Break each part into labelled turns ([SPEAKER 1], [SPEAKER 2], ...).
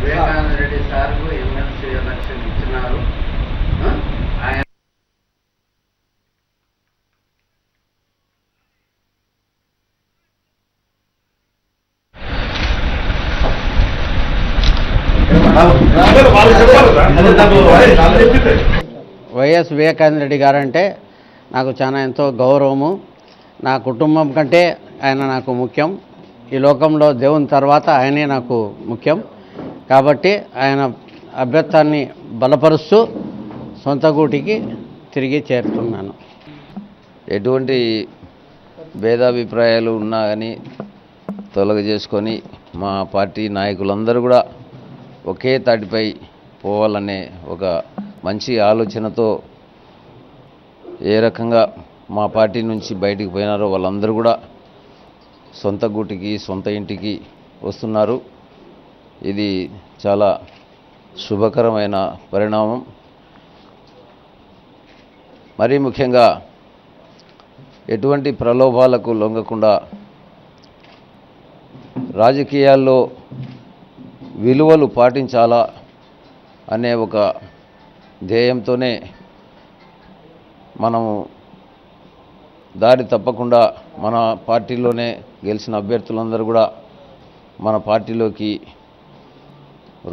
[SPEAKER 1] వివేకానంద రెడ్డి సార్కు MLC election ఇచ్చినారు. ఆయన
[SPEAKER 2] వైఎస్ వివేకానంద రెడ్డి గారంటే నాకు చాలా ఎంతో గౌరవము. నా కుటుంబం కంటే ఆయన నాకు ముఖ్యం. ఈ లోకంలో దేవుని తర్వాత ఆయనే నాకు ముఖ్యం. కాబట్టి ఆయన అభ్యర్థాన్ని బలపరుస్తూ సొంత గూటికి తిరిగి చేరుతున్నాను.
[SPEAKER 3] ఎటువంటి భేదాభిప్రాయాలు ఉన్నా కానీ తొలగజేసుకొని మా పార్టీ నాయకులందరూ కూడా ఒకే తాటిపై పోవాలనే ఒక మంచి ఆలోచనతో ఏ రకంగా మా పార్టీ నుంచి బయటికి పోయినారో వాళ్ళందరూ కూడా సొంత గూటికి సొంత ఇంటికి వస్తున్నారు. ఇది చాలా శుభకరమైన పరిణామం. మరీ ముఖ్యంగా ఎటువంటి ప్రలోభాలకు లొంగకుండా రాజకీయాల్లో విలువలు పాటించాలా అనే ఒక ధ్యేయంతోనే మనము దారి తప్పకుండా మన పార్టీలోనే గెలిచిన అభ్యర్థులందరూ కూడా మన పార్టీలోకి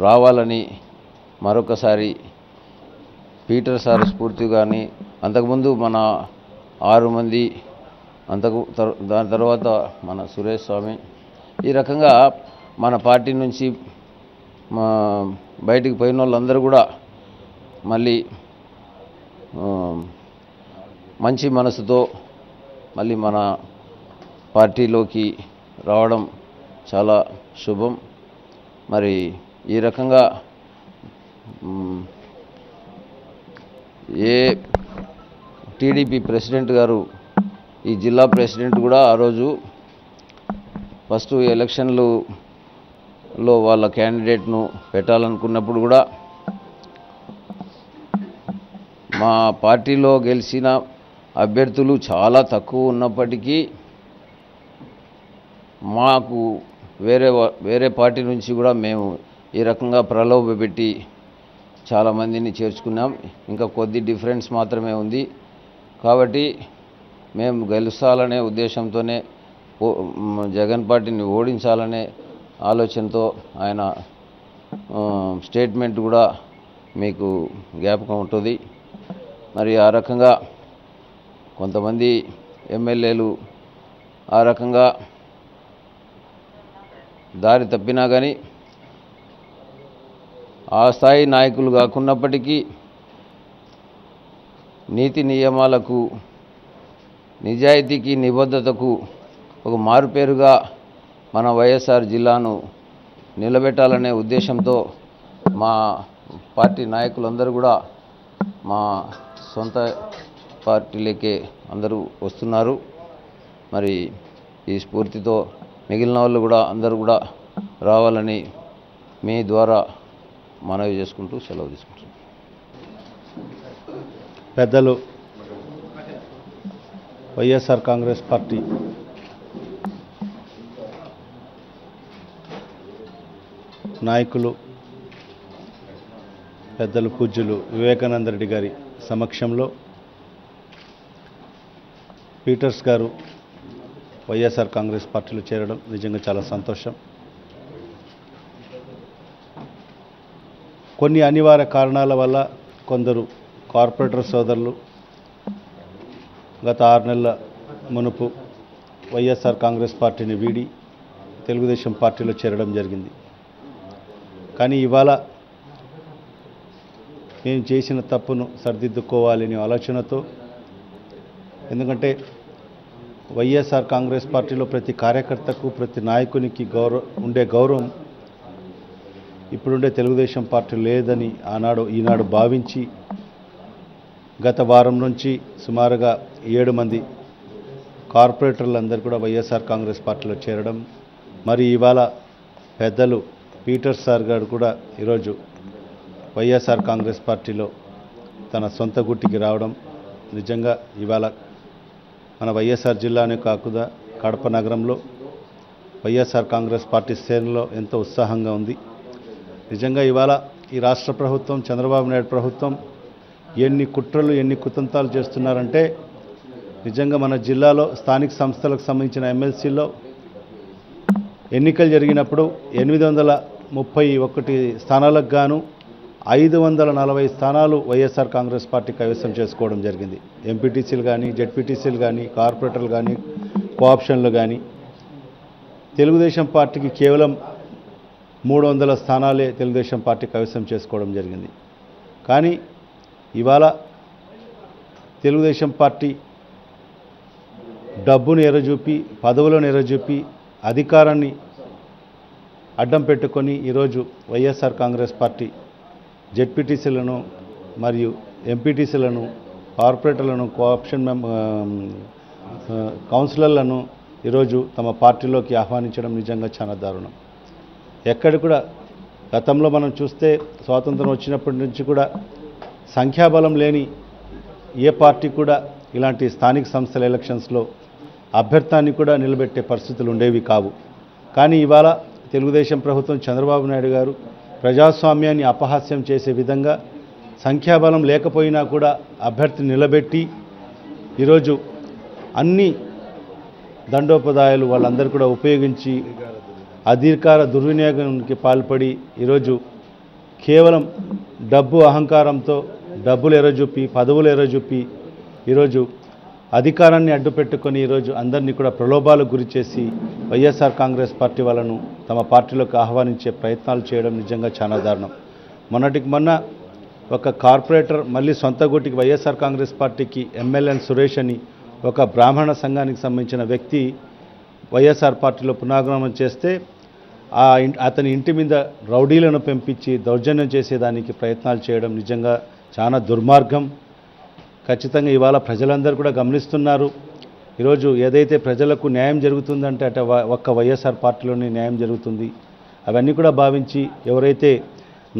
[SPEAKER 3] రావాలని మరొకసారి పీటర్ సార్ స్ఫూర్తి కానీ అంతకుముందు మన 6 మంది దాని తర్వాత మన సురేష్ స్వామి ఈ రకంగా మన పార్టీ నుంచి బయటికి పోయిన వాళ్ళందరూ కూడా మళ్ళీ మంచి మనసుతో మళ్ళీ మన పార్టీలోకి రావడం చాలా శుభం. మరి ఈ రకంగా ఏ టీడీపీ ప్రెసిడెంట్ గారు ఈ జిల్లా ప్రెసిడెంట్ కూడా ఆ రోజు ఫస్ట్ ఎలక్షన్లలో వాళ్ళ క్యాండిడేట్ను పెట్టాలనుకున్నప్పుడు కూడా మా పార్టీలో గెలిచిన అభ్యర్థులు చాలా తక్కువ ఉన్నప్పటికీ మాకు వేరే పార్టీ నుంచి కూడా మేము ఈ రకంగా ప్రలోభపెట్టి చాలామందిని చేర్చుకున్నాం. ఇంకా కొద్ది డిఫరెన్స్ మాత్రమే ఉంది. కాబట్టి మేము గెలుస్తాలనే ఉద్దేశంతోనే జగన్ పార్టీని ఓడించాలనే ఆలోచనతో ఆయన స్టేట్మెంట్ కూడా మీకు జ్ఞాపకం ఉంటుంది. మరి ఆ రకంగా కొంతమంది ఎమ్మెల్యేలు ఆ రకంగా దారి తప్పినా కానీ ఆ స్థాయి నాయకులు కాకున్నప్పటికీ నీతి నియమాలకు నిజాయితీకి నిబద్ధతకు ఒక మారుపేరుగా మన వైఎస్ఆర్ జిల్లాను నిలబెట్టాలనే ఉద్దేశంతో మా పార్టీ నాయకులందరూ కూడా మా సొంత పార్టీలకే అందరూ వస్తున్నారు. మరి ఈ స్ఫూర్తితో మిగిలిన వాళ్ళు కూడా అందరూ కూడా రావాలని మీ ద్వారా మనవి చేసుకుంటూ సెలవు తీసుకుంటున్నాను.
[SPEAKER 4] పెద్దలు వైఎస్ఆర్ కాంగ్రెస్ పార్టీ నాయకులు పెద్దలు పూజ్యులు వివేకానంద రెడ్డి గారి సమక్షంలో పీటర్స్ గారు వైఎస్ఆర్ కాంగ్రెస్ పార్టీలో చేరడం నిజంగా చాలా సంతోషం. కొన్ని అనివార్య కారణాల వల్ల కొందరు కార్పొరేటర్ సోదరులు గత 6 నెలల మునుపు వైఎస్ఆర్ కాంగ్రెస్ పార్టీని వీడి తెలుగుదేశం పార్టీలో చేరడం జరిగింది. కానీ ఇవాళ మేము చేసిన తప్పును సరిదిద్దుకోవాలనే ఆలోచనతో, ఎందుకంటే వైఎస్ఆర్ కాంగ్రెస్ పార్టీలో ప్రతి కార్యకర్తకు ప్రతి నాయకునికి ఉండే గౌరవం ఇప్పుడుండే తెలుగుదేశం పార్టీ లేదని ఈనాడు భావించి గత వారం నుంచి సుమారుగా 7 మంది కార్పొరేటర్లందరూ కూడా వైఎస్ఆర్ కాంగ్రెస్ పార్టీలో చేరడం, మరి ఇవాళ పెద్దలు పీటర్ సార్ గారు కూడా ఈరోజు వైఎస్ఆర్ కాంగ్రెస్ పార్టీలో తన సొంత గుట్టికి రావడం నిజంగా ఇవాళ మన వైఎస్ఆర్ జిల్లానే కాకుండా కడప నగరంలో వైఎస్ఆర్ కాంగ్రెస్ పార్టీ శ్రేణుల్లో ఎంతో ఉత్సాహంగా ఉంది. నిజంగా ఇవాళ ఈ రాష్ట్ర ప్రభుత్వం, చంద్రబాబు నాయుడు ప్రభుత్వం ఎన్ని కుట్రలు, ఎన్ని కుతంత్రాలు చేస్తున్నారంటే నిజంగా మన జిల్లాలో స్థానిక సంస్థలకు సంబంధించిన ఎమ్మెల్సీలో ఎన్నికలు జరిగినప్పుడు 831 స్థానాలకు గాను 540 స్థానాలు వైఎస్ఆర్ కాంగ్రెస్ పార్టీ కైవసం చేసుకోవడం జరిగింది. ఎంపీటీసీలు కానీ, జెడ్పీటీసీలు కానీ, కార్పొరేటర్లు కానీ, కోఆప్షన్లు కానీ. తెలుగుదేశం పార్టీకి కేవలం 300 స్థానాలే తెలుగుదేశం పార్టీ కైవసం చేసుకోవడం జరిగింది. కానీ ఇవాళ తెలుగుదేశం పార్టీ డబ్బును ఎరచూపి, పదవులను ఎరచూపి, అధికారాన్ని అడ్డం పెట్టుకొని ఈరోజు వైఎస్ఆర్ కాంగ్రెస్ పార్టీ జెడ్పీటీసీలను మరియు ఎంపీటీసీలను, కార్పొరేటర్లను, కోఆప్షన్ కౌన్సిలర్లను ఈరోజు తమ పార్టీలోకి ఆహ్వానించడం నిజంగా చాలా దారుణం. ఎక్కడ కూడా గతంలో మనం చూస్తే స్వాతంత్రం వచ్చినప్పటి నుంచి కూడా సంఖ్యాబలం లేని ఏ పార్టీ కూడా ఇలాంటి స్థానిక సంస్థల ఎలక్షన్స్లో అభ్యర్థాన్ని కూడా నిలబెట్టే పరిస్థితులు ఉండేవి కావు. కానీ ఇవాళ తెలుగుదేశం ప్రభుత్వం, చంద్రబాబు నాయుడు గారు ప్రజాస్వామ్యాన్ని అపహాస్యం చేసే విధంగా సంఖ్యాబలం లేకపోయినా కూడా అభ్యర్థిని నిలబెట్టి ఈరోజు అన్ని దండోపాధ్యాయులు వాళ్ళందరూ కూడా ఉపయోగించి అధికార దుర్వినియోగానికి పాల్పడి ఈరోజు కేవలం డబ్బు అహంకారంతో డబ్బులు ఎరచూపి, పదవులు ఎరచూపి ఈరోజు అధికారాన్ని అడ్డుపెట్టుకొని ఈరోజు అందరినీ కూడా ప్రలోభాలకు గురి చేసి వైఎస్ఆర్ కాంగ్రెస్ పార్టీ వాళ్ళను తమ పార్టీలోకి ఆహ్వానించే ప్రయత్నాలు చేయడం నిజంగా చాలా దారుణం. మొన్నటికి మొన్న ఒక కార్పొరేటర్ మళ్ళీ సొంత గుటికి వైఎస్ఆర్ కాంగ్రెస్ పార్టీకి ఎమ్మెల్యే సురేష్ అని ఒక బ్రాహ్మణ సంఘానికి సంబంధించిన వ్యక్తి వైఎస్ఆర్ పార్టీలో పునరాగమనం చేస్తే అతని ఇంటి మీద రౌడీలను పెంపించి దౌర్జన్యం చేసేదానికి ప్రయత్నాలు చేయడం నిజంగా చాలా దుర్మార్గం. ఖచ్చితంగా ఇవాళ ప్రజలందరూ కూడా గమనిస్తున్నారు. ఈరోజు ఏదైతే ప్రజలకు న్యాయం జరుగుతుందంటే ఒక్క వైఎస్ఆర్ పార్టీలోనే న్యాయం జరుగుతుంది. అవన్నీ కూడా భావించి ఎవరైతే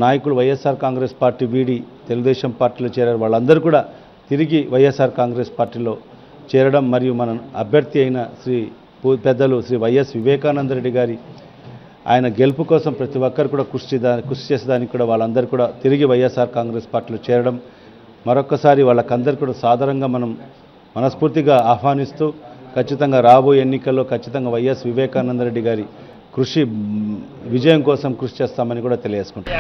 [SPEAKER 4] నాయకులు వైఎస్ఆర్ కాంగ్రెస్ పార్టీ వీడి తెలుగుదేశం పార్టీలో చేరారు వాళ్ళందరూ కూడా తిరిగి వైఎస్ఆర్ కాంగ్రెస్ పార్టీలో చేరడం, మరియు మన అభ్యర్థి అయిన పెద్దలు శ్రీ వైఎస్ వివేకానంద రెడ్డి గారి ఆయన గెలుపు కోసం ప్రతి ఒక్కరు కూడా కృషి చేసేదానికి కూడా వాళ్ళందరూ కూడా తిరిగి వైఎస్ఆర్ కాంగ్రెస్ పార్టీలో చేరడం మరొక్కసారి వాళ్ళకందరూ కూడా సాధారణంగా మనం మనస్ఫూర్తిగా ఆహ్వానిస్తూ ఖచ్చితంగా రాబోయే ఎన్నికల్లో ఖచ్చితంగా వైఎస్ వివేకానంద రెడ్డి గారి విజయం కోసం కృషి చేస్తామని కూడా తెలియజేసుకుంటాం.